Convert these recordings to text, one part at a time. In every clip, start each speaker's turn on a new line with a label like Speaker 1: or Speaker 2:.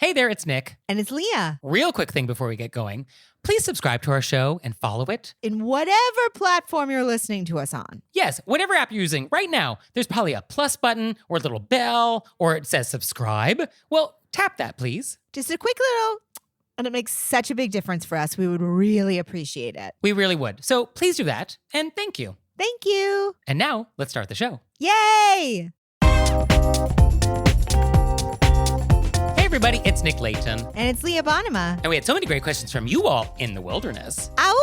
Speaker 1: Hey there, it's Nick.
Speaker 2: And it's Leah.
Speaker 1: Real quick thing before we get going. Please subscribe to our show and follow it.
Speaker 2: In whatever platform you're listening to us on.
Speaker 1: Yes, whatever app you're using right now, there's probably a plus button or a little bell or it says subscribe. Well, tap that, please.
Speaker 2: Just a quick little, and it makes such a big difference for us. We would really appreciate it.
Speaker 1: We really would. So please do that, and thank you.
Speaker 2: Thank you.
Speaker 1: And now, let's start the show.
Speaker 2: Yay!
Speaker 1: Hey everybody, it's Nick Leighton.
Speaker 2: And it's Leah Bonnema.
Speaker 1: And we had so many great questions from you all in the wilderness.
Speaker 2: Ow!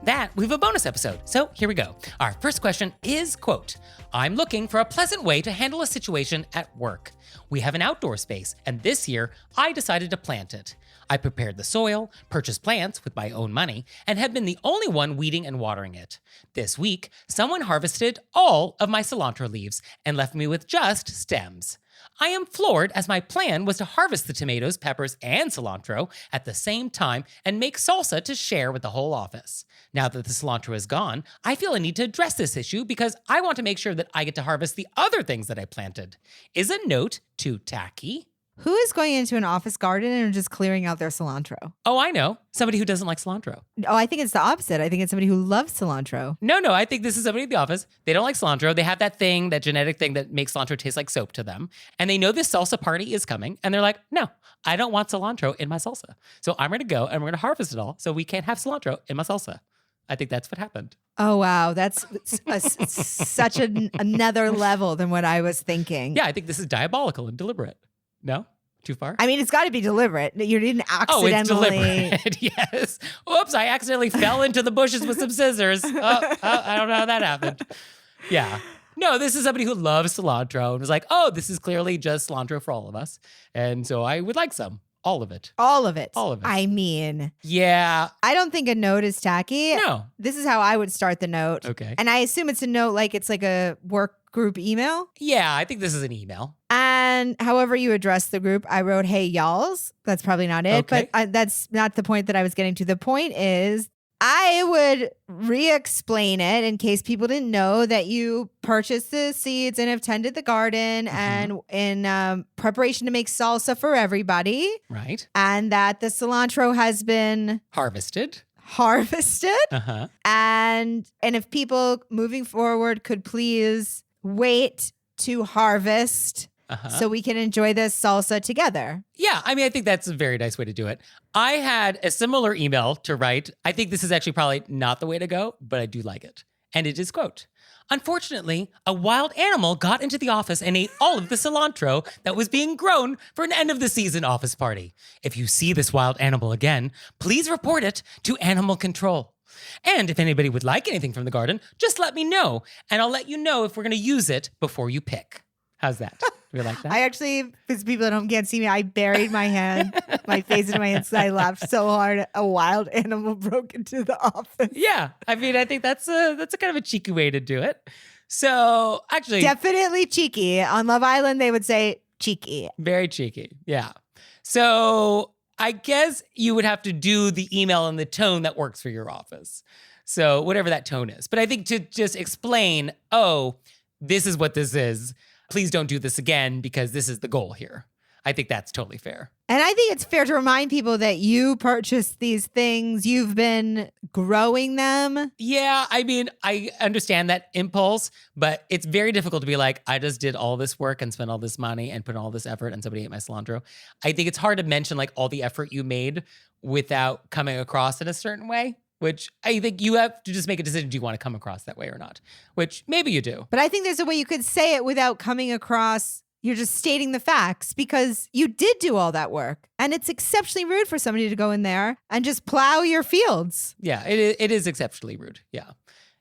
Speaker 1: That, we have a bonus episode. So here we go. Our first question is, quote, I'm looking for a pleasant way to handle a situation at work. We have an outdoor space, and this year, I decided to plant it. I prepared the soil, purchased plants with my own money, and have been the only one weeding and watering it. This week, someone harvested all of my cilantro leaves and left me with just stems. I am floored as my plan was to harvest the tomatoes, peppers, and cilantro at the same time and make salsa to share with the whole office. Now that the cilantro is gone, I feel a need to address this issue because I want to make sure that I get to harvest the other things that I planted. Is a note too tacky?
Speaker 2: Who is going into an office garden and just clearing out their cilantro?
Speaker 1: Oh, I know. Somebody who doesn't like cilantro.
Speaker 2: Oh, I think it's the opposite. I think it's somebody who loves cilantro.
Speaker 1: No, I think this is somebody at the office. They don't like cilantro. They have that thing, that genetic thing that makes cilantro taste like soap to them. And they know this salsa party is coming. And they're like, no, I don't want cilantro in my salsa. So I'm going to go and we're going to harvest it all so we can't have cilantro in my salsa. I think that's what happened.
Speaker 2: Oh, wow. That's such another level than what I was thinking.
Speaker 1: Yeah, I think this is diabolical and deliberate. No? Too far?
Speaker 2: I mean, it's got to be deliberate. You didn't accidentally.
Speaker 1: Oh, it's deliberate. Yes. Oops, I accidentally fell into the bushes with some scissors. I don't know how that happened. Yeah. No, this is somebody who loves cilantro and was like, oh, this is clearly just cilantro for all of us. And so I would like some. All of it.
Speaker 2: All of it.
Speaker 1: All of it.
Speaker 2: I mean.
Speaker 1: Yeah.
Speaker 2: I don't think a note is tacky.
Speaker 1: No.
Speaker 2: This is how I would start the note.
Speaker 1: Okay.
Speaker 2: And I assume it's a note like it's like a work group email.
Speaker 1: Yeah, I think this is an email.
Speaker 2: And however you address the group, I wrote, hey, y'alls. That's probably not it.
Speaker 1: Okay.
Speaker 2: But that's not the point that I was getting to. The point is I would re-explain it in case people didn't know that you purchased the seeds and have tended the garden and in preparation to make salsa for everybody.
Speaker 1: Right.
Speaker 2: And that the cilantro has been
Speaker 1: harvested.
Speaker 2: Uh-huh. And if people moving forward could please wait to harvest so we can enjoy this salsa together.
Speaker 1: Yeah, I mean, I think that's a very nice way to do it. I had a similar email to write. I think this is actually probably not the way to go, but I do like it. And it is, quote, unfortunately, a wild animal got into the office and ate all of the cilantro that was being grown for an end of the season office party. If you see this wild animal again, please report it to animal control. And if anybody would like anything from the garden, just let me know, and I'll let you know if we're going to use it before you pick. How's that? Do you like that?
Speaker 2: I actually, because people at home can't see me, I buried my hand, my face in my hands, because I laughed so hard a wild animal broke into the office.
Speaker 1: Yeah. I mean, I think that's a kind of a cheeky way to do it. So actually.
Speaker 2: Definitely cheeky. On Love Island, they would say cheeky.
Speaker 1: Very cheeky. Yeah. So I guess you would have to do the email in the tone that works for your office. So whatever that tone is. But I think to just explain, oh, this is what this is. Please don't do this again because this is the goal here. I think that's totally fair.
Speaker 2: And I think it's fair to remind people that you purchased these things. You've been growing them.
Speaker 1: Yeah, I mean, I understand that impulse, but it's very difficult to be like, I just did all this work and spent all this money and put in all this effort and somebody ate my cilantro. I think it's hard to mention like all the effort you made without coming across in a certain way. Which I think you have to just make a decision. Do you want to come across that way or not? Which maybe you do.
Speaker 2: But I think there's a way you could say it without coming across, you're just stating the facts because you did do all that work. And it's exceptionally rude for somebody to go in there and just plow your fields.
Speaker 1: Yeah, it is exceptionally rude. Yeah.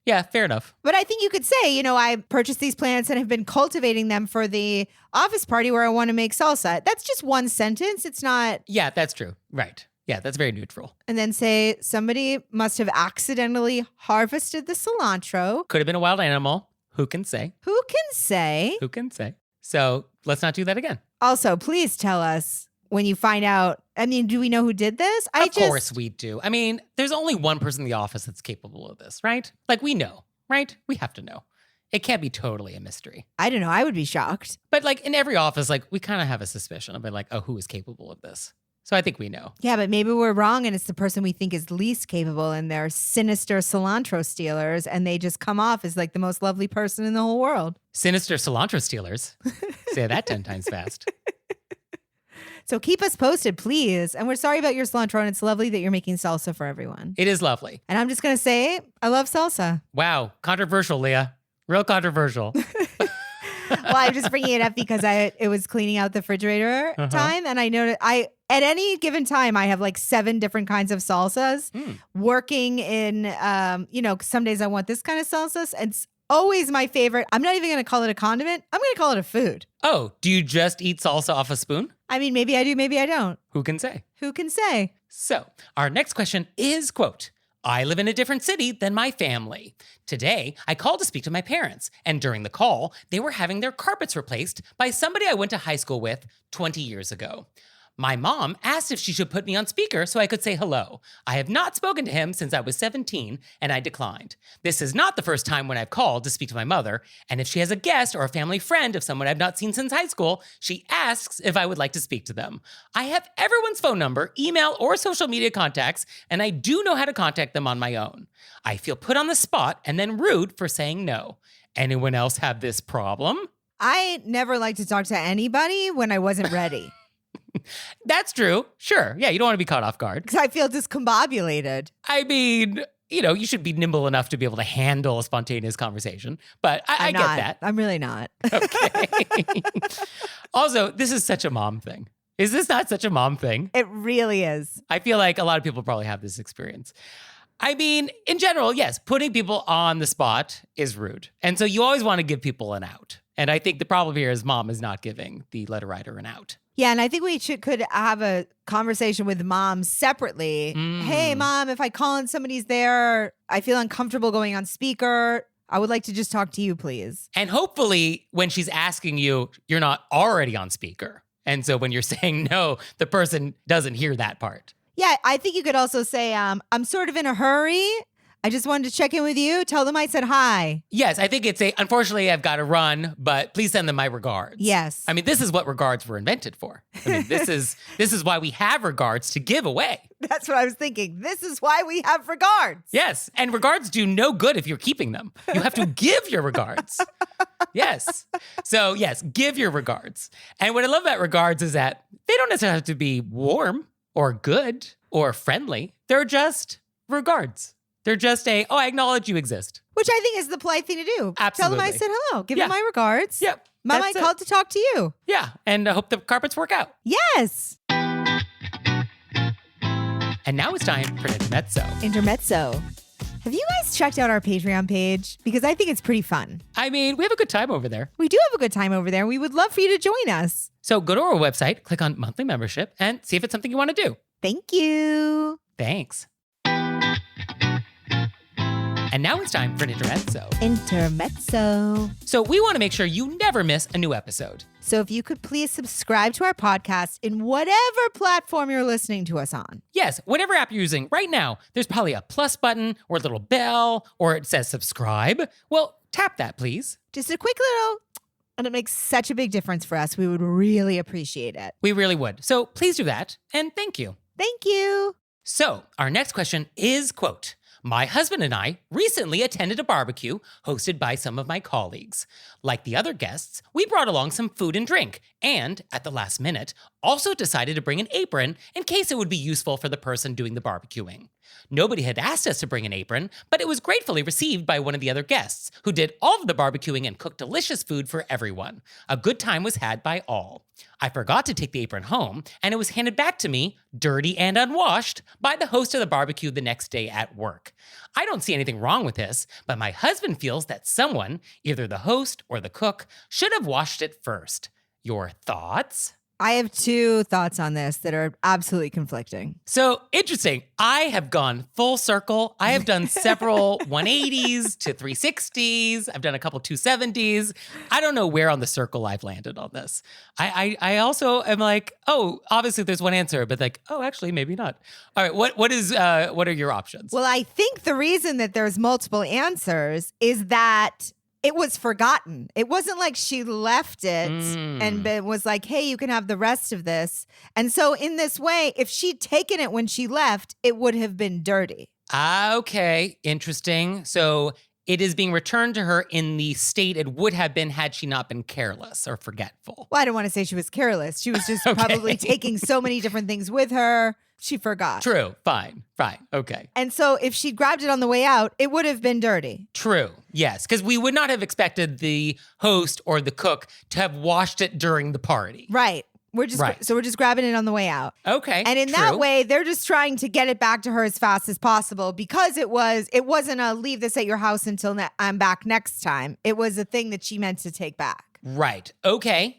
Speaker 1: Yeah, fair enough.
Speaker 2: But I think you could say, you know, I purchased these plants and have been cultivating them for the office party where I want to make salsa. That's just one sentence. It's not.
Speaker 1: Yeah, that's true. Right. Yeah, that's very neutral.
Speaker 2: And then say somebody must have accidentally harvested the cilantro.
Speaker 1: Could have been a wild animal. Who can say?
Speaker 2: Who can say?
Speaker 1: Who can say? So let's not do that again.
Speaker 2: Also, please tell us when you find out. I mean, do we know who did this?
Speaker 1: Of course we do. I mean, there's only one person in the office that's capable of this, right? Like we know, right? We have to know. It can't be totally a mystery.
Speaker 2: I don't know. I would be shocked.
Speaker 1: But like in every office, like we kind of have a suspicion of like, oh, who is capable of this? So I think we know.
Speaker 2: Yeah, but maybe we're wrong and it's the person we think is least capable and they're sinister cilantro stealers and they just come off as like the most lovely person in the whole world.
Speaker 1: Sinister cilantro stealers. Say that 10 times fast.
Speaker 2: So keep us posted, please. And we're sorry about your cilantro, and it's lovely that you're making salsa for everyone.
Speaker 1: It is lovely.
Speaker 2: And I'm just going to say, I love salsa.
Speaker 1: Wow. Controversial, Leah. Real controversial.
Speaker 2: Well, I'm just bringing it up because it was cleaning out the refrigerator time. And I noticed at any given time, I have like 7 different kinds of salsas working in, some days I want this kind of salsas. And it's always my favorite. I'm not even going to call it a condiment. I'm going to call it a food.
Speaker 1: Oh, do you just eat salsa off a spoon?
Speaker 2: I mean, maybe I do, maybe I don't.
Speaker 1: Who can say?
Speaker 2: Who can say?
Speaker 1: So our next question is, quote, I live in a different city than my family. Today, I called to speak to my parents, and during the call, they were having their carpets replaced by somebody I went to high school with 20 years ago. My mom asked if she should put me on speaker so I could say hello. I have not spoken to him since I was 17, and I declined. This is not the first time when I've called to speak to my mother, and if she has a guest or a family friend of someone I've not seen since high school, she asks if I would like to speak to them. I have everyone's phone number, email, or social media contacts, and I do know how to contact them on my own. I feel put on the spot and then rude for saying no. Anyone else have this problem?
Speaker 2: I never like to talk to anybody when I wasn't ready.
Speaker 1: That's true. Sure. Yeah, you don't want to be caught off guard.
Speaker 2: Because I feel discombobulated.
Speaker 1: I mean, you should be nimble enough to be able to handle a spontaneous conversation. But I get that.
Speaker 2: I'm really not.
Speaker 1: Okay. Also, this is such a mom thing. Is this not such a mom thing?
Speaker 2: It really is.
Speaker 1: I feel like a lot of people probably have this experience. I mean, in general, yes, putting people on the spot is rude. And so you always want to give people an out. And I think the problem here is mom is not giving the letter writer an out.
Speaker 2: Yeah, and I think we could have a conversation with mom separately. Hey, mom, if I call and somebody's there, I feel uncomfortable going on speaker. I would like to just talk to you, please.
Speaker 1: And hopefully when she's asking you, you're not already on speaker. And so when you're saying no, the person doesn't hear that part.
Speaker 2: Yeah, I think you could also say, I'm sort of in a hurry. I just wanted to check in with you. Tell them I said hi.
Speaker 1: Yes, I think unfortunately, I've got to run, but please send them my regards.
Speaker 2: Yes.
Speaker 1: I mean, this is what regards were invented for. I mean, this is why we have regards to give away.
Speaker 2: That's what I was thinking. This is why we have regards.
Speaker 1: Yes, and regards do no good if you're keeping them. You have to give your regards. Yes. So yes, give your regards. And what I love about regards is that they don't necessarily have to be warm or good or friendly. They're just regards. They're just I acknowledge you exist.
Speaker 2: Which I think is the polite thing to do.
Speaker 1: Absolutely.
Speaker 2: Tell them I said hello. Give them my regards.
Speaker 1: Yep.
Speaker 2: Mom, I called to talk to you.
Speaker 1: Yeah. And I hope the carpets work out.
Speaker 2: Yes.
Speaker 1: And now it's time for Intermezzo.
Speaker 2: Intermezzo. Have you guys checked out our Patreon page? Because I think it's pretty fun.
Speaker 1: I mean, we have a good time over there.
Speaker 2: We do have a good time over there. We would love for you to join us.
Speaker 1: So go to our website, click on monthly membership, and see if it's something you want to do.
Speaker 2: Thank you.
Speaker 1: Thanks. And now it's time for an intermezzo.
Speaker 2: Intermezzo.
Speaker 1: So we want to make sure you never miss a new episode.
Speaker 2: So if you could please subscribe to our podcast in whatever platform you're listening to us on.
Speaker 1: Yes, whatever app you're using right now, there's probably a plus button or a little bell or it says subscribe. Well, tap that, please.
Speaker 2: Just a quick little, and it makes such a big difference for us. We would really appreciate it.
Speaker 1: We really would. So please do that. And thank you.
Speaker 2: Thank you.
Speaker 1: So our next question is, quote, my husband and I recently attended a barbecue hosted by some of my colleagues. Like the other guests, we brought along some food and drink, and at the last minute, also decided to bring an apron in case it would be useful for the person doing the barbecuing. Nobody had asked us to bring an apron, but it was gratefully received by one of the other guests, who did all of the barbecuing and cooked delicious food for everyone. A good time was had by all. I forgot to take the apron home, and it was handed back to me, dirty and unwashed, by the host of the barbecue the next day at work. I don't see anything wrong with this, but my husband feels that someone, either the host or the cook, should have washed it first. Your thoughts?
Speaker 2: I have 2 thoughts on this that are absolutely conflicting.
Speaker 1: So interesting. I have gone full circle. I have done several 180s to 360s. I've done a couple 270s. I don't know where on the circle I've landed on this. I also am like, oh, obviously there's one answer, but like, oh, actually, maybe not. All right, what are your options?
Speaker 2: Well, I think the reason that there's multiple answers is that it was forgotten. It wasn't like she left it and was like, hey, you can have the rest of this. And so in this way, if she'd taken it when she left, it would have been dirty.
Speaker 1: Okay, interesting. So it is being returned to her in the state it would have been had she not been careless or forgetful.
Speaker 2: Well, I don't want to say she was careless. She was just probably taking so many different things with her. She forgot.
Speaker 1: True. Fine. Okay.
Speaker 2: And so if she grabbed it on the way out, it would have been dirty.
Speaker 1: True. Yes. Because we would not have expected the host or the cook to have washed it during the party.
Speaker 2: Right. We're just grabbing it on the way out.
Speaker 1: Okay.
Speaker 2: And in that way, they're just trying to get it back to her as fast as possible because it wasn't a leave this at your house until I'm back next time. It was a thing that she meant to take back.
Speaker 1: Right. Okay.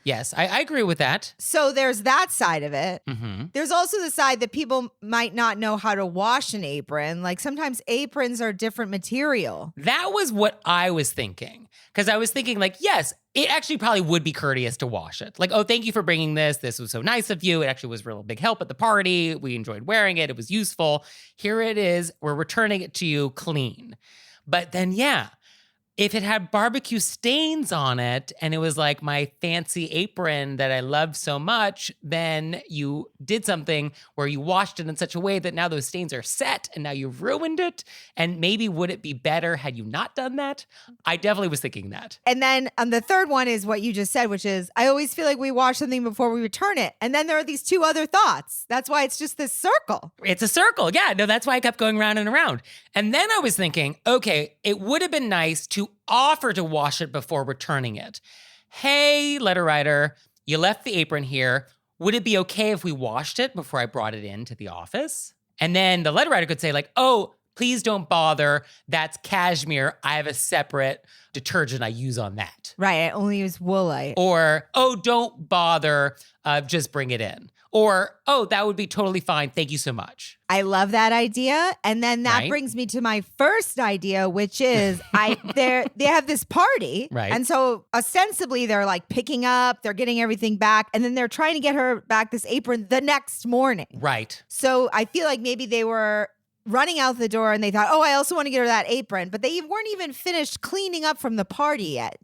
Speaker 1: Yes, I agree with that.
Speaker 2: So there's that side of it.
Speaker 1: Mm-hmm.
Speaker 2: There's also the side that people might not know how to wash an apron. Like sometimes aprons are different material.
Speaker 1: That was what I was thinking. Because I was thinking like, yes, it actually probably would be courteous to wash it. Like, oh, thank you for bringing this. This was so nice of you. It actually was a real big help at the party. We enjoyed wearing it. It was useful. Here it is. We're returning it to you clean. But then, yeah. If it had barbecue stains on it and it was like my fancy apron that I loved so much, then you did something where you washed it in such a way that now those stains are set and now you've ruined it. And maybe would it be better had you not done that? I definitely was thinking that.
Speaker 2: And then the third one is what you just said, which is I always feel like we wash something before we return it. And then there are these two other thoughts. That's why it's just this circle.
Speaker 1: It's a circle. Yeah, no, that's why I kept going round and around. And then I was thinking, okay, it would have been nice to offer to wash it before returning it. Hey, letter writer, you left the apron here. Would it be okay if we washed it before I brought it into the office? And then the letter writer could say like, oh, please don't bother. That's cashmere. I have a separate detergent I use on that.
Speaker 2: Right, I only use Woolite.
Speaker 1: Or, oh, don't bother. Just bring it in. Or, oh, that would be totally fine. Thank you so much.
Speaker 2: I love that idea. And then that brings me to my first idea, which is they have this party.
Speaker 1: Right.
Speaker 2: And so ostensibly they're like picking up, they're getting everything back, and then they're trying to get her back this apron the next morning.
Speaker 1: Right.
Speaker 2: So I feel like maybe they were running out the door and they thought, oh, I also want to get her that apron. But they weren't even finished cleaning up from the party yet,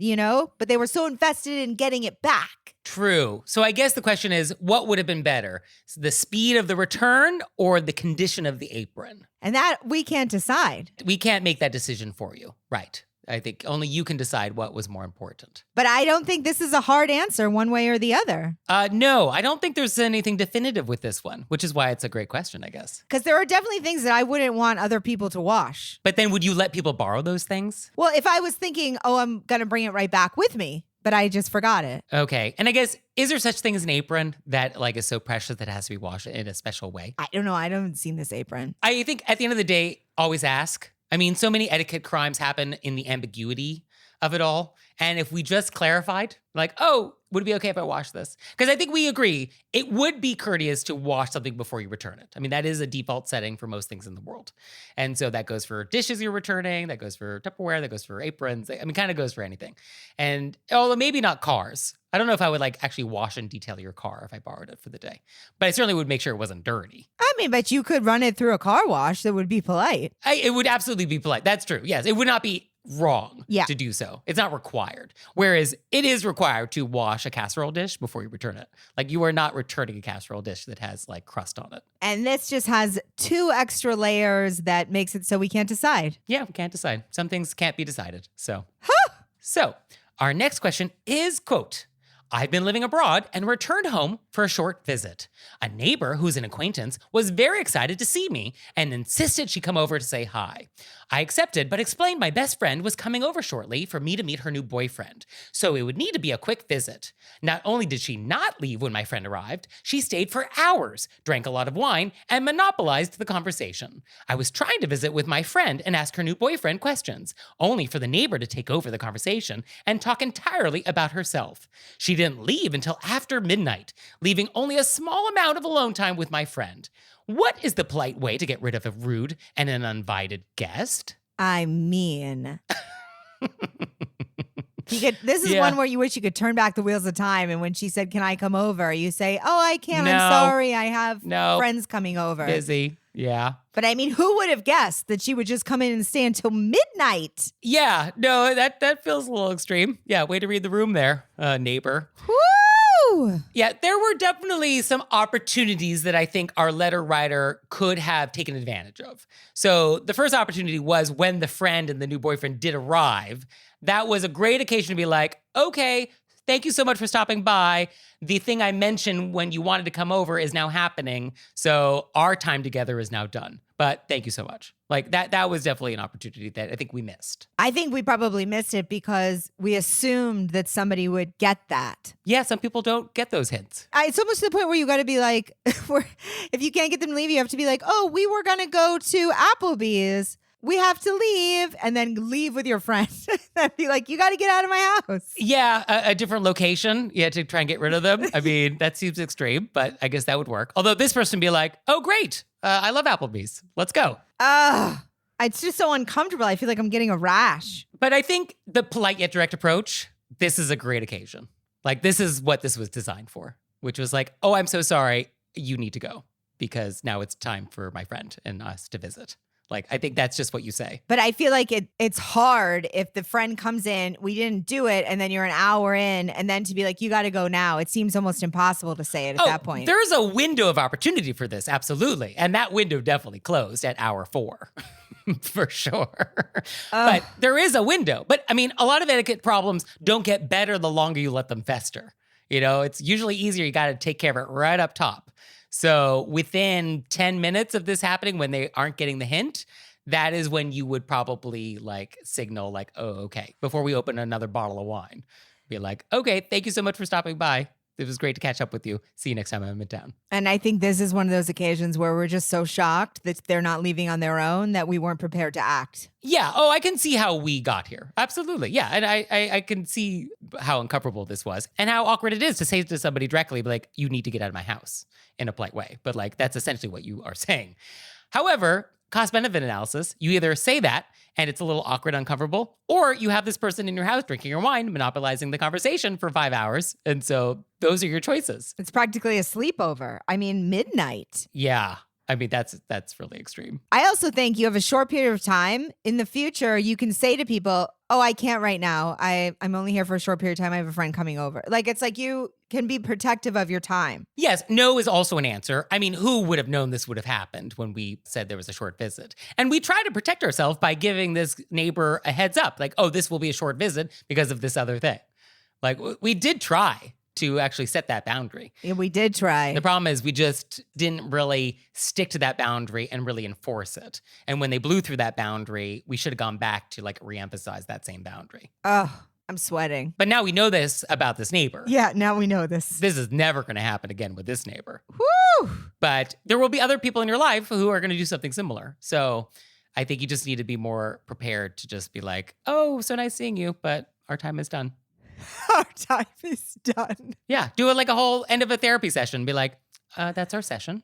Speaker 2: But they were so invested in getting it back.
Speaker 1: True. So I guess the question is, what would have been better? The speed of the return or the condition of the apron?
Speaker 2: And that we can't decide.
Speaker 1: We can't make that decision for you. Right. I think only you can decide what was more important.
Speaker 2: But I don't think this is a hard answer one way or the other.
Speaker 1: No, I don't think there's anything definitive with this one, which is why it's a great question, I guess.
Speaker 2: Because there are definitely things that I wouldn't want other people to wash.
Speaker 1: But then would you let people borrow those things?
Speaker 2: Well, if I was thinking, oh, I'm going to bring it right back with me, but I just forgot it.
Speaker 1: Okay. And I guess, is there such thing as an apron that like is so precious that it has to be washed in a special way?
Speaker 2: I don't know. I haven't seen this apron.
Speaker 1: I think at the end of the day, always ask. I mean, so many etiquette crimes happen in the ambiguity of it all. And if we just clarified, like, oh, would it be okay if I wash this? Because I think we agree it would be courteous to wash something before you return it. I mean, that is a default setting for most things in the world. And so that goes for dishes you're returning, that goes for Tupperware, that goes for aprons. I mean, kind of goes for anything. And although maybe not cars. I don't know if I would like actually wash and detail your car if I borrowed it for the day. But I certainly would make sure it wasn't dirty.
Speaker 2: I mean, but you could run it through a car wash that would be polite.
Speaker 1: It would absolutely be polite. That's true. Yes, it would not be wrong to do so. It's not required. Whereas it is required to wash a casserole dish before you return it. Like you are not returning a casserole dish that has like crust on it.
Speaker 2: And this just has 2 extra layers that makes it so we can't decide.
Speaker 1: Yeah, we can't decide. Some things can't be decided. So, So our next question is, quote, I've been living abroad and returned home for a short visit. A neighbor who's an acquaintance was very excited to see me and insisted she come over to say hi. I accepted, but explained my best friend was coming over shortly for me to meet her new boyfriend, so it would need to be a quick visit. Not only did she not leave when my friend arrived, she stayed for hours, drank a lot of wine, and monopolized the conversation. I was trying to visit with my friend and ask her new boyfriend questions, only for the neighbor to take over the conversation and talk entirely about herself. She didn't leave until after midnight, leaving only a small amount of alone time with my friend. What is the polite way to get rid of a rude and an uninvited guest?
Speaker 2: I mean, This is
Speaker 1: Yeah.
Speaker 2: one where you wish you could turn back the wheels of time. And when she said, "Can I come over?" You say, "Oh, I can't.
Speaker 1: No.
Speaker 2: I'm sorry. I have
Speaker 1: No.
Speaker 2: friends coming over."
Speaker 1: Busy. Yeah.
Speaker 2: But I mean, who would have guessed that she would just come in and stay until midnight?
Speaker 1: Yeah. No, that feels a little extreme. Yeah. Way to read the room there, neighbor.
Speaker 2: Woo!
Speaker 1: Yeah, there were definitely some opportunities that I think our letter writer could have taken advantage of. So the first opportunity was when the friend and the new boyfriend did arrive. That was a great occasion to be like, okay, thank you so much for stopping by. The thing I mentioned when you wanted to come over is now happening. So our time together is now done. But thank you so much. Like that was definitely an opportunity that I think we missed.
Speaker 2: I think we probably missed it because we assumed that somebody would get that.
Speaker 1: Yeah, some people don't get those hints.
Speaker 2: It's almost to the point where you got to be like, if you can't get them to leave, you have to be like, "Oh, we were going to go to Applebee's. We have to leave," and then leave with your friend. And be like, "You got to get out of my house."
Speaker 1: Yeah, a different location. Yeah, to try and get rid of them. I mean, that seems extreme, but I guess that would work. Although this person would be like, "Oh, great. I love Applebee's. Let's go."
Speaker 2: It's just so uncomfortable. I feel like I'm getting a rash.
Speaker 1: But I think the polite yet direct approach, this is a great occasion. Like, this is what this was designed for, which was like, "Oh, I'm so sorry. You need to go because now it's time for my friend and us to visit." Like, I think that's just what you say.
Speaker 2: But I feel like it's hard if the friend comes in, we didn't do it, and then you're an hour in, and then to be like, "You got to go now." It seems almost impossible to say it at that point.
Speaker 1: There's a window of opportunity for this, absolutely. And that window definitely closed at hour 4, for sure. But there is a window. But I mean, a lot of etiquette problems don't get better the longer you let them fester. You know, it's usually easier. You got to take care of it right up top. So within 10 minutes of this happening, when they aren't getting the hint, that is when you would probably like signal like, "Oh, okay," before we open another bottle of wine. Be like, "Okay, thank you so much for stopping by. It was great to catch up with you. See you next time I'm in town."
Speaker 2: And I think this is one of those occasions where we're just so shocked that they're not leaving on their own that we weren't prepared to act.
Speaker 1: Yeah. Oh, I can see how we got here. Absolutely. Yeah. And I can see how uncomfortable this was and how awkward it is to say to somebody directly, like, "You need to get out of my house," in a polite way. But like, that's essentially what you are saying. However, cost benefit analysis, you either say that and it's a little awkward, uncomfortable, or you have this person in your house drinking your wine, monopolizing the conversation for 5 hours. And so those are your choices.
Speaker 2: It's practically a sleepover. I mean, midnight.
Speaker 1: Yeah. I mean, that's really extreme.
Speaker 2: I also think you have a short period of time. In the future, you can say to people, "Oh, I can't right now. I'm only here for a short period of time. I have a friend coming over." Like, it's like you can be protective of your time.
Speaker 1: Yes, no is also an answer. I mean, who would have known this would have happened when we said there was a short visit? And we try to protect ourselves by giving this neighbor a heads up, like, "Oh, this will be a short visit because of this other thing." Like, we did try to actually set that boundary.
Speaker 2: Yeah, we did try.
Speaker 1: The problem is we just didn't really stick to that boundary and really enforce it. And when they blew through that boundary, we should have gone back to like reemphasize that same boundary.
Speaker 2: Oh, I'm sweating.
Speaker 1: But now we know this about this neighbor.
Speaker 2: Yeah, now we know this.
Speaker 1: This is never going to happen again with this neighbor.
Speaker 2: Woo!
Speaker 1: But there will be other people in your life who are going to do something similar. So I think you just need to be more prepared to just be like, "Oh, so nice seeing you, but our time is done."
Speaker 2: Our time is done.
Speaker 1: Yeah, do it like a whole end of a therapy session. Be like, "That's our session."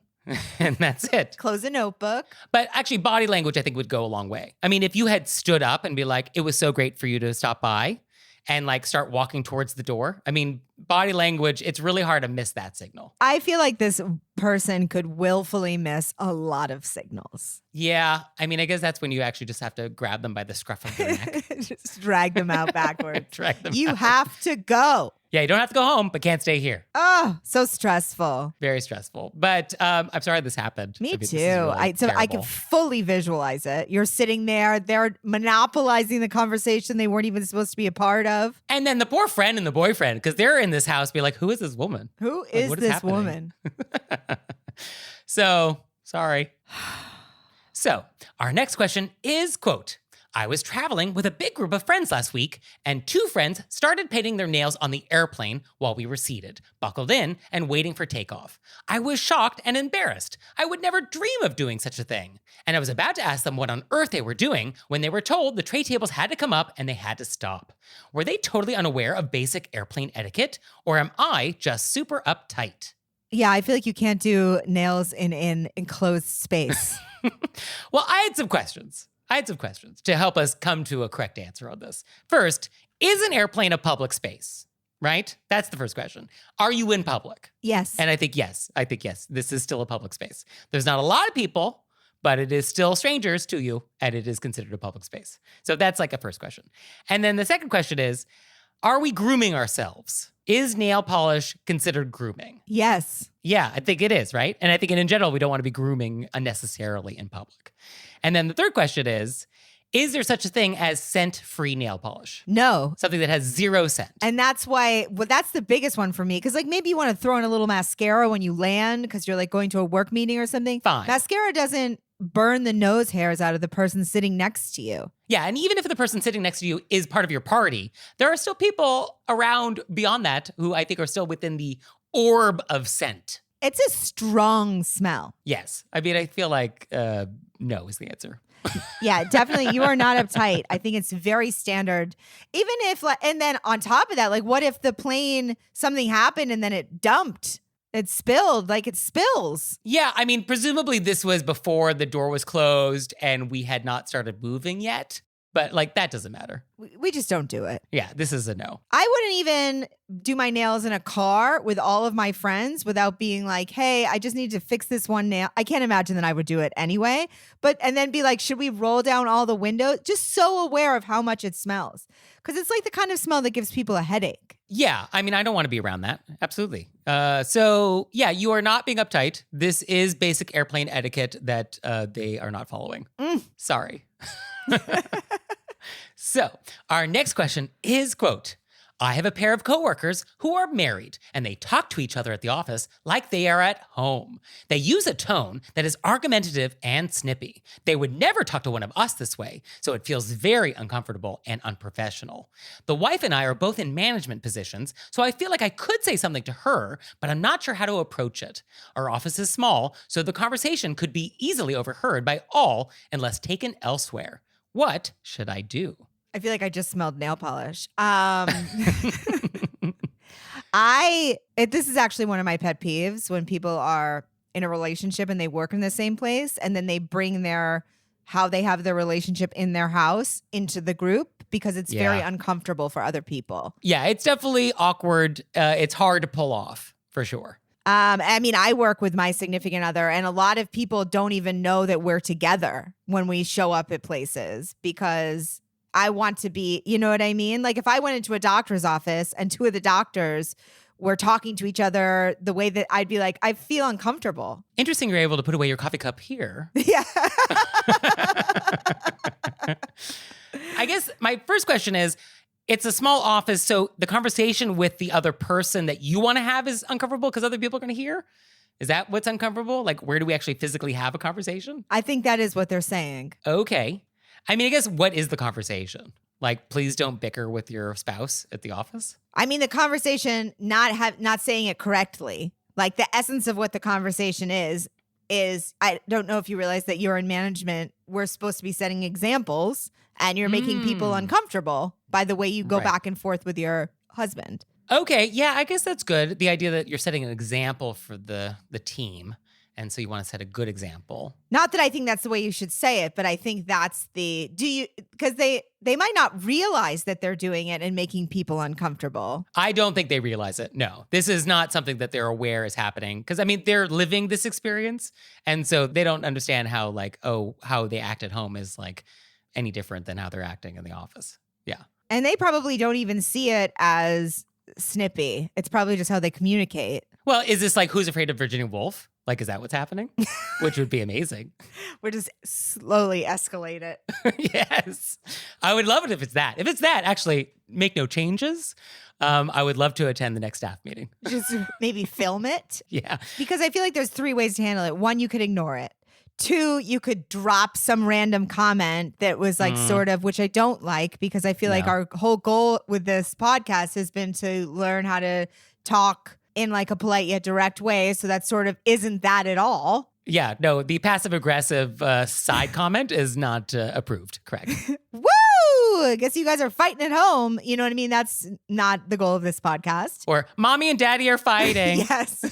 Speaker 1: And that's it.
Speaker 2: Close a notebook.
Speaker 1: But actually, body language, I think, would go a long way. I mean, if you had stood up and be like, "It was so great for you to stop by," and like start walking towards the door. I mean, body language, it's really hard to miss that signal.
Speaker 2: I feel like this person could willfully miss a lot of signals.
Speaker 1: Yeah. I mean, I guess that's when you actually just have to grab them by the scruff of their neck.
Speaker 2: Just drag them out backwards.
Speaker 1: Drag them
Speaker 2: You
Speaker 1: out.
Speaker 2: have to go.
Speaker 1: Yeah, you don't have to go home, but can't stay here.
Speaker 2: Oh, so stressful.
Speaker 1: Very stressful. But I'm sorry this happened.
Speaker 2: Me
Speaker 1: I mean, this
Speaker 2: too.
Speaker 1: is really
Speaker 2: I can
Speaker 1: terrible.
Speaker 2: fully visualize it. You're sitting there, they're monopolizing the conversation they weren't even supposed to be a part of.
Speaker 1: And then the poor friend and the boyfriend, because they're in this house, be like, "Who is this woman?
Speaker 2: Who
Speaker 1: Like,
Speaker 2: is
Speaker 1: what
Speaker 2: this
Speaker 1: happening?"
Speaker 2: woman?
Speaker 1: So, sorry. So, our next question is, quote, "I was traveling with a big group of friends last week, and 2 friends started painting their nails on the airplane while we were seated, buckled in, and waiting for takeoff. I was shocked and embarrassed. I would never dream of doing such a thing. And I was about to ask them what on earth they were doing when they were told the tray tables had to come up and they had to stop. Were they totally unaware of basic airplane etiquette, or am I just super uptight?"
Speaker 2: Yeah, I feel like you can't do nails in an enclosed space.
Speaker 1: Well, I had some questions to help us come to a correct answer on this. First, Is an airplane a public space? Right? That's the first question. Are you in public?
Speaker 2: Yes.
Speaker 1: And I think yes. This is still a public space. There's not a lot of people, but it is still strangers to you, and it is considered a public space. So that's like a first question. And then the second question is, are we grooming ourselves? Is nail polish considered grooming?
Speaker 2: Yes.
Speaker 1: Yeah, I think it is, right? And I think in general, we don't want to be grooming unnecessarily in public. And then the third question is there such a thing as scent-free nail polish?
Speaker 2: No.
Speaker 1: Something that has 0 scent.
Speaker 2: And that's why, that's the biggest one for me. Because like maybe you want to throw in a little mascara when you land because you're like going to a work meeting or something.
Speaker 1: Fine.
Speaker 2: Mascara doesn't burn the nose hairs out of the person sitting next to you.
Speaker 1: Yeah, and even if the person sitting next to you is part of your party, there are still people around beyond that who I think are still within the orb of scent.
Speaker 2: It's a strong smell.
Speaker 1: Yes. I mean, I feel like no is the answer.
Speaker 2: Yeah, definitely. You are not uptight. I think it's very standard. Even if, and then on top of that, like what if the plane, something happened and then it dumped? It spilled, like it spills.
Speaker 1: Yeah, I mean, presumably this was before the door was closed and we had not started moving yet. But like that doesn't matter.
Speaker 2: We just don't do it.
Speaker 1: Yeah, this is a no.
Speaker 2: I wouldn't even do my nails in a car with all of my friends without being like, hey, I just need to fix this one nail. I can't imagine that I would do it anyway. And then be like, should we roll down all the windows? Just so aware of how much it smells. Because it's like the kind of smell that gives people a headache.
Speaker 1: Yeah, I mean, I don't want to be around that. Absolutely. So yeah, you are not being uptight. This is basic airplane etiquette that they are not following. Sorry. So our next question is, quote, I have a pair of coworkers who are married and they talk to each other at the office like they are at home. They use a tone that is argumentative and snippy. They would never talk to one of us this way, so it feels very uncomfortable and unprofessional. The wife and I are both in management positions, so I feel like I could say something to her, but I'm not sure how to approach it. Our office is small, so the conversation could be easily overheard by all unless taken elsewhere. What should I do?
Speaker 2: I feel like I just smelled nail polish. This is actually one of my pet peeves when people are in a relationship and they work in the same place and then they bring how they have their relationship in their house into the group because it's very uncomfortable for other people.
Speaker 1: Yeah, it's definitely awkward. It's hard to pull off for sure.
Speaker 2: I mean, I work with my significant other and a lot of people don't even know that we're together when we show up at places because I want to be, you know what I mean? Like if I went into a doctor's office and two of the doctors were talking to each other the way that I'd be like, I feel uncomfortable.
Speaker 1: Interesting you're able to put away your coffee cup here.
Speaker 2: Yeah.
Speaker 1: I guess my first question is, it's a small office, so the conversation with the other person that you want to have is uncomfortable because other people are going to hear? Is that what's uncomfortable? Like, where do we actually physically have a conversation?
Speaker 2: I think that is what they're saying.
Speaker 1: Okay. I mean, I guess what is the conversation? Like, please don't bicker with your spouse at the office?
Speaker 2: I mean, the conversation, not saying it correctly. Like the essence of what the conversation is I don't know if you realize that you're in management. We're supposed to be setting examples and you're making people uncomfortable by the way you go back and forth with your husband. Okay.
Speaker 1: Yeah, I guess that's good. The idea that you're setting an example for the team. And so you want to set a good example.
Speaker 2: Not that I think that's the way you should say it, but I think that's because they might not realize that they're doing it and making people uncomfortable.
Speaker 1: I don't think they realize it. No, this is not something that they're aware is happening. Because I mean, they're living this experience. And so they don't understand how how they act at home is like any different than how they're acting in the office. Yeah.
Speaker 2: And they probably don't even see it as snippy. It's probably just how they communicate.
Speaker 1: Well, is this like Who's Afraid of Virginia Woolf? Like, is that what's happening? Which would be amazing.
Speaker 2: We're just slowly escalate it.
Speaker 1: Yes. I would love it if it's that. If it's that, actually, make no changes. I would love to attend the next staff meeting.
Speaker 2: Just maybe film it.
Speaker 1: Yeah.
Speaker 2: Because I feel like there's 3 ways to handle it. 1, you could ignore it. 2, you could drop some random comment that was like sort of, which I don't like because I feel like our whole goal with this podcast has been to learn how to talk in like a polite yet direct way. So that sort of isn't that at all.
Speaker 1: Yeah, no, the passive aggressive side comment is not approved. Correct.
Speaker 2: Woo! I guess you guys are fighting at home. You know what I mean? That's not the goal of this podcast.
Speaker 1: Or mommy and daddy are fighting.
Speaker 2: Yes.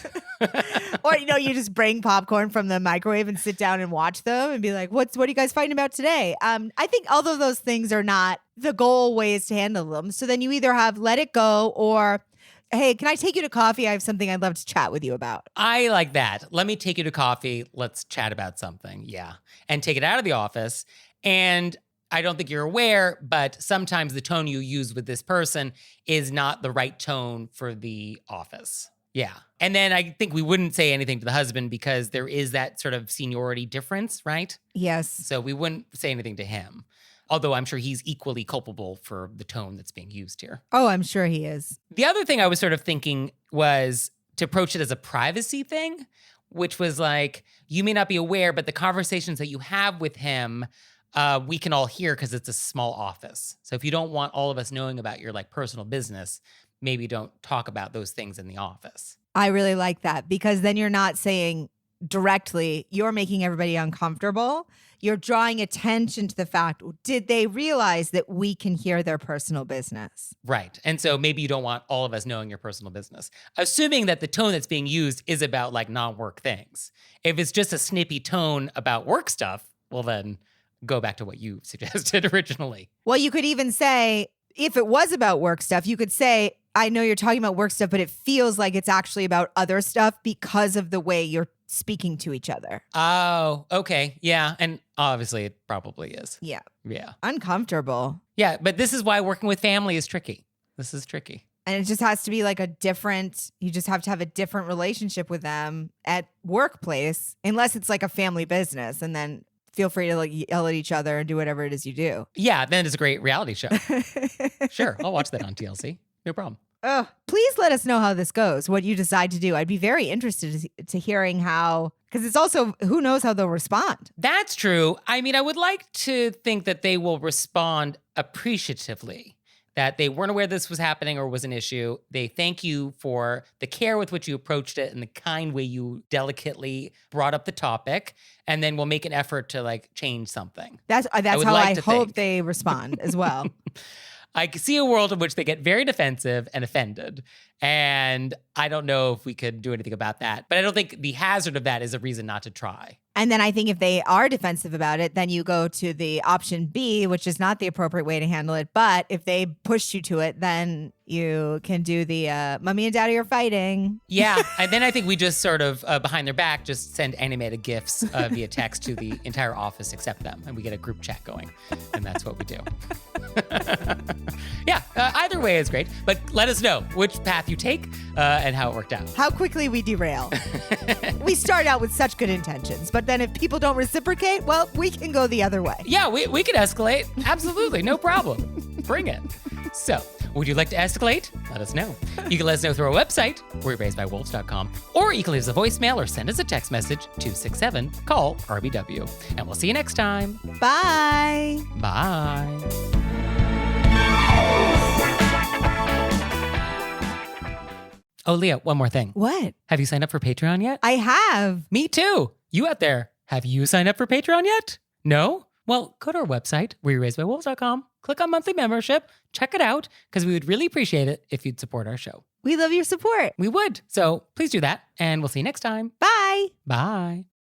Speaker 2: Or, you just bring popcorn from the microwave and sit down and watch them and be like, what are you guys fighting about today? I think all of those things are not the goal ways to handle them. So then you either have let it go or, hey, can I take you to coffee? I have something I'd love to chat with you about.
Speaker 1: I like that. Let me take you to coffee. Let's chat about something. Yeah. And take it out of the office. And I don't think you're aware, but sometimes the tone you use with this person is not the right tone for the office. Yeah. And then I think we wouldn't say anything to the husband because there is that sort of seniority difference, right?
Speaker 2: Yes.
Speaker 1: So we wouldn't say anything to him. Although I'm sure he's equally culpable for the tone that's being used here.
Speaker 2: Oh, I'm sure he is.
Speaker 1: The other thing I was sort of thinking was to approach it as a privacy thing, which was like, you may not be aware, but the conversations that you have with him, we can all hear because it's a small office. So if you don't want all of us knowing about your personal business, maybe don't talk about those things in the office.
Speaker 2: I really like that because then you're not saying directly, you're making everybody uncomfortable. You're drawing attention to the fact, did they realize that we can hear their personal business?
Speaker 1: Right. And so maybe you don't want all of us knowing your personal business, assuming that the tone that's being used is about non-work things. If it's just a snippy tone about work stuff, well then go back to what you suggested originally.
Speaker 2: Well, you could even say, if it was about work stuff, you could say, I know you're talking about work stuff, but it feels like it's actually about other stuff because of the way you're speaking to each other.
Speaker 1: Oh, okay. Yeah. And obviously it probably is.
Speaker 2: Yeah.
Speaker 1: Yeah.
Speaker 2: Uncomfortable.
Speaker 1: Yeah. But this is why working with family is tricky. This is tricky.
Speaker 2: And it just has to be you just have to have a different relationship with them at workplace, unless it's like a family business. And then feel free to yell at each other and do whatever it is you do.
Speaker 1: Yeah. Then it's a great reality show. Sure. I'll watch that on TLC. No problem.
Speaker 2: Oh, please let us know how this goes, what you decide to do. I'd be very interested to hearing how, because it's also, who knows how they'll respond.
Speaker 1: That's true. I mean, I would like to think that they will respond appreciatively, that they weren't aware this was happening or was an issue. They thank you for the care with which you approached it and the kind way you delicately brought up the topic. And then we'll make an effort to change something.
Speaker 2: That's how I hope they respond as well.
Speaker 1: I see a world in which they get very defensive and offended. And I don't know if we could do anything about that. But I don't think the hazard of that is a reason not to try.
Speaker 2: And then I think if they are defensive about it, then you go to the option B, which is not the appropriate way to handle it. But if they push you to it, then you can do the mommy and daddy are fighting.
Speaker 1: Yeah. And then I think we just sort of behind their back, just send animated GIFs via text to the entire office except them. And we get a group chat going. And that's what we do. Yeah. Either way is great. But let us know which path you take and how it worked out.
Speaker 2: How quickly we derail. We start out with such good intentions, but then if people don't reciprocate, well, we can go the other way.
Speaker 1: Yeah, we can escalate. Absolutely, no problem. Bring it. So, would you like to escalate? Let us know. You can let us know through our website, wereraisedbywolves.com, or you can leave us a voicemail or send us a text message, 267-CALL-RBW. And we'll see you next time.
Speaker 2: Bye.
Speaker 1: Bye. Oh, Leah, one more thing.
Speaker 2: What?
Speaker 1: Have you signed up for Patreon yet?
Speaker 2: I have.
Speaker 1: Me too. You out there, have you signed up for Patreon yet? No? Well, go to our website, wereraisedbywolves.com, click on monthly membership, check it out, because we would really appreciate it if you'd support our show.
Speaker 2: We love your support.
Speaker 1: We would. So please do that, and we'll see you next time.
Speaker 2: Bye.
Speaker 1: Bye.